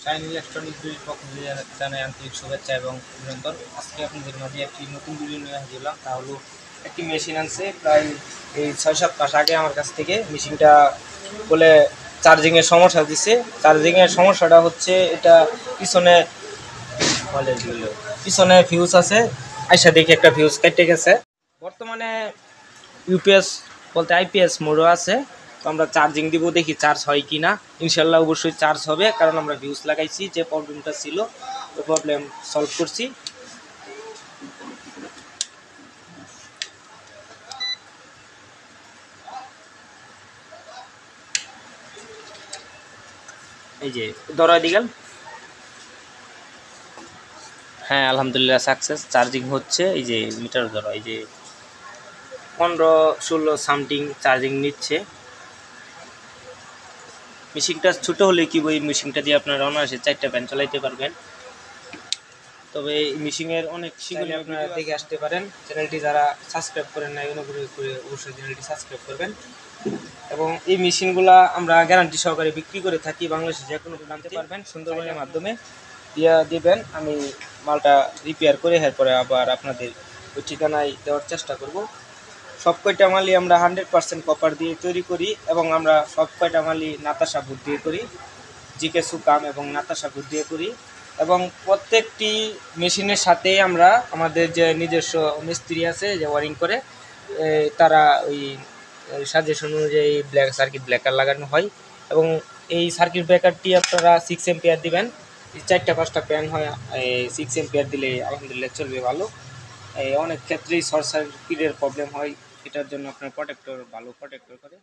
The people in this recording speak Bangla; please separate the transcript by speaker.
Speaker 1: শাইন ইলেকট্রনিক্সের পক্ষ থেকে জানাই আন্তরিক শুভেচ্ছা এবং অভিনন্দন। আজকে আপনাদের মাঝে একটি নতুন ভিডিও নিয়ে হাজির হলাম। তা হলো একটি মেশিন আনছে প্রায় এই 6-7 মাস আগে আমার কাছ থেকে। মেশিনটা বলে চার্জিংয়ের সমস্যা দিচ্ছে। চার্জিংয়ের সমস্যাটা হচ্ছে এটা পিছনে পিছনে ফিউজ আছে, আইসা দেখি একটা ফিউজ কেটে গেছে। বর্তমানে ইউপিএস বলতে আইপিএস মোডও আছে। তো আমরা চার্জিং দিব, দেখি চার্জ হয় কি না। ইনশাল্লাহ অবশ্যই চার্জ হবে, কারণ আমরা ভিউজ লাগাইছি। যে প্রবলেমটা ছিল ওই প্রবলেম সলভ করছি। এই যে ধরা দিগাল, হ্যাঁ আলহামদুলিল্লাহ সাকসেস, চার্জিং হচ্ছে। এই যে মিটার ধরো, এই যে 15-16 সামথিং চার্জিং নিচ্ছে। মেশিনটা ছোটো হলে কি ওই মেশিনটা দিয়ে আপনারা অনায়াসে 4টা ফ্যান চালাইতে পারবেন। তবে এই মেশিনের অনেক শিখলে আপনারা দেখে আসতে পারেন। চ্যানেলটি যারা সাবস্ক্রাইব করেন না অনুগ্রহ করে অবশ্যই চ্যানেলটি সাবস্ক্রাইব করবেন। এবং এই মেশিনগুলা আমরা গ্যারান্টি সহকারে বিক্রি করে থাকি। বাংলাদেশে যে কোনো জানতে পারবেন, সুন্দরবনের মাধ্যমে দিয়ে দেবেন। আমি মালটা রিপেয়ার করে এরপরে আবার আপনাদের ওই ঠিকানায় দেওয়ার চেষ্টা করব। সব কয়টা মালই আমরা 100% কপার দিয়ে তৈরি করি এবং আমরা সব কয়টা মালই নাতাশা বুট দিয়ে করি, জিকে সুকাম এবং নাতাশা বুট দিয়ে করি। এবং প্রত্যেকটি মেশিনের সাথে আমরা আমাদের যে নিজস্ব মিস্ত্রি আছে যে ওয়ারিং করে, তারা ওই সাজেশন অনুযায়ী ব্ল্যাক সার্কিট ব্রেকার লাগানো হয়। এবং এই সার্কিট ব্রেকারটি আপনারা 6 এম্পিয়ার দিবেন। 4টা-5টা প্যান হয়, 6 এম্পিয়ার দিলে আলহামদুলিল্লাহ চলবে ভালো। অনেক ক্ষেত্রেই শর্ট সার্কিটের প্রবলেম হয়, এটার জন্য আপনার প্রোটেক্টর ভালো প্রোটেক্টর করে।